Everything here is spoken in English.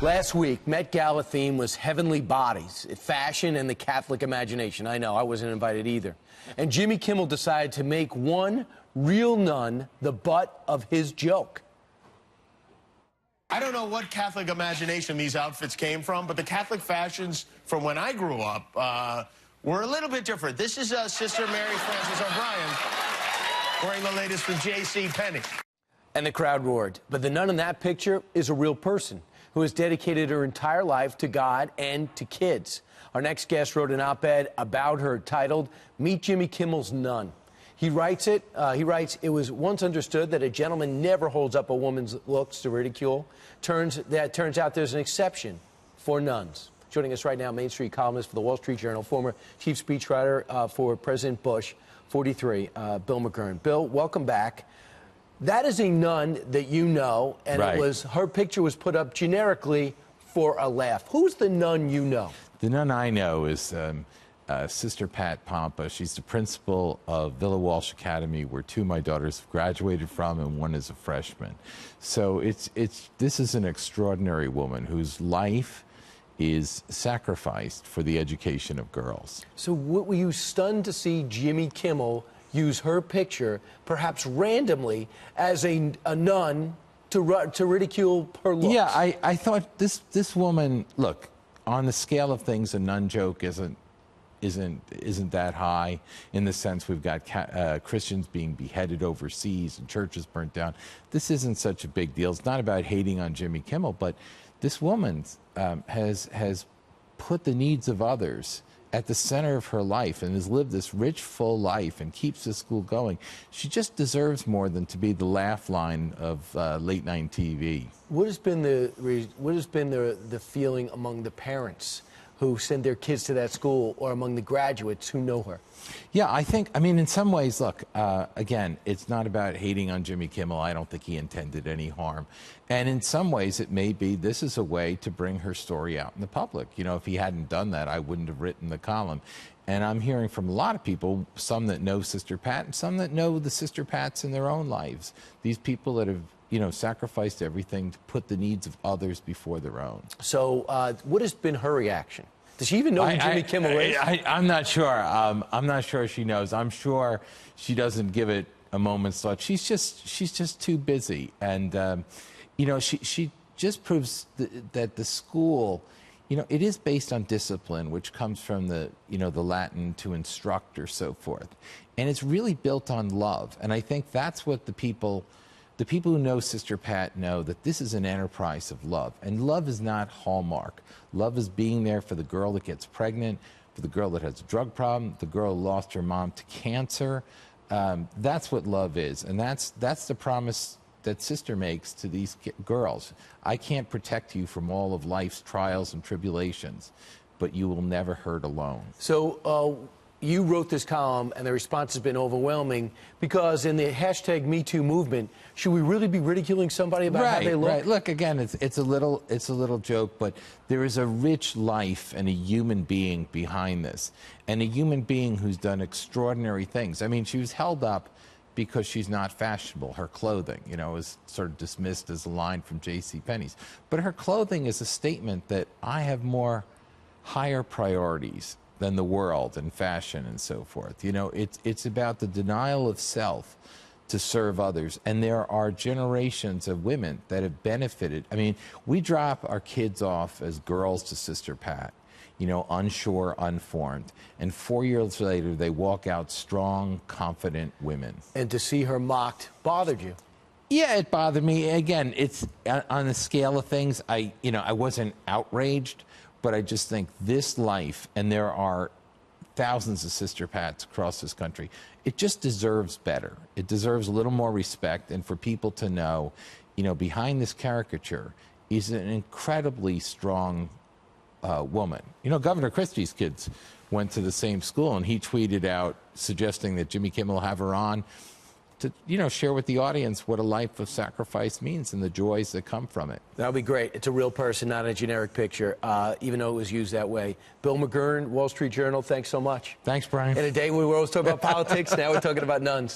Last week, Met Gala theme was heavenly bodies, fashion, and the Catholic imagination. I know, I wasn't invited either. And Jimmy Kimmel decided to make one real nun the butt of his joke. I don't know what Catholic imagination these outfits came from, but the Catholic fashions from when I grew up were a little bit different. This is Sister Mary Frances O'Brien wearing the latest from J.C. Penney. And the crowd roared. But the nun in that picture is a real person who has dedicated her entire life to God and to kids. Our next guest wrote an op-ed about her titled, "Meet Jimmy Kimmel's Nun." He writes, "It was once understood that a gentleman never holds up a woman's looks to ridicule. Turns out there's an exception for nuns." Joining us right now, Main Street columnist for the Wall Street Journal, former chief speechwriter for President Bush, 43, Bill McGurn. Bill, welcome back. That is a nun that you know, and Right. her picture was put up generically for a laugh. Who's the nun you know? The nun I know is Sister Pat Pompa. She's the principal of Villa Walsh Academy, where two of my daughters graduated from, and one is a freshman. So this is an extraordinary woman whose life is sacrificed for the education of girls. So were you stunned to see Jimmy Kimmel use her picture, perhaps randomly, as a nun to ridicule her looks? Yeah, I thought this woman, look, on the scale of things, a nun joke isn't that high, in the sense we've got Christians being beheaded overseas and churches burnt down. This isn't such a big deal. It's not about hating on Jimmy Kimmel, but this woman has put the needs of others at the center of her life and has lived this rich, full life and keeps the school going. She just deserves more than to be the laugh line of late-night TV. What has been the feeling among the parents who send their kids to that school, or among the graduates who know her? Yeah, I mean, in some ways, look, again, it's not about hating on Jimmy Kimmel. I don't think he intended any harm. And in some ways, it may be this is a way to bring her story out in the public. You know, if he hadn't done that, I wouldn't have written the column. And I'm hearing from a lot of people, some that know Sister Pat and some that know the Sister Pats in their own lives. These people that have, you know, sacrificed everything to put the needs of others before their own. So what has been her reaction? Does she even know who Jimmy Kimmel is? I'm not sure. I'm not sure she knows. I'm sure she doesn't give it a moment's thought. She's just too busy. And, you know, she just proves that the school, you know, it is based on discipline, which comes from the Latin to instruct or so forth. And it's really built on love. And I think that's what the people who know Sister Pat know, that this is an enterprise of love. And love is not Hallmark. Love is being there for the girl that gets pregnant, for the girl that has a drug problem, the girl who lost her mom to cancer. That's what love is. And that's the promise that Sister makes to these girls. I can't protect you from all of life's trials and tribulations, but you will never hurt alone. So you wrote this column, and the response has been overwhelming, because in the hashtag #MeToo movement, should we really be ridiculing somebody about how they look? Right. Look, again, it's a little joke, but there is a rich life and a human being behind this, and a human being who's done extraordinary things. I mean, she was held up because she's not fashionable. Her clothing, you know, is sort of dismissed as a line from J.C. Penney's, but her clothing is a statement that I have more higher priorities than the world and fashion and so forth. You know, it's about the denial of self to serve others. And there are generations of women that have benefited. I mean, we drop our kids off as girls to Sister Pat, you know, unsure, unformed. And 4 years later, they walk out strong, confident women. And to see her mocked bothered you? Yeah, it bothered me. Again, it's on the scale of things, I wasn't outraged, but I just think this life, and there are thousands of Sister Pats across this country, it just deserves better. It deserves a little more respect, and for people to know, you know, behind this caricature is an incredibly strong woman. You know, Governor Christie's kids went to the same school, and he tweeted out suggesting that Jimmy Kimmel will have her on to, you know, share with the audience what a life of sacrifice means and the joys that come from it. That would be great. It's a real person, not a generic picture, even though it was used that way. Bill McGurn, Wall Street Journal, thanks so much. Thanks, Brian. In a day where we're always talking about politics, now we're talking about nuns.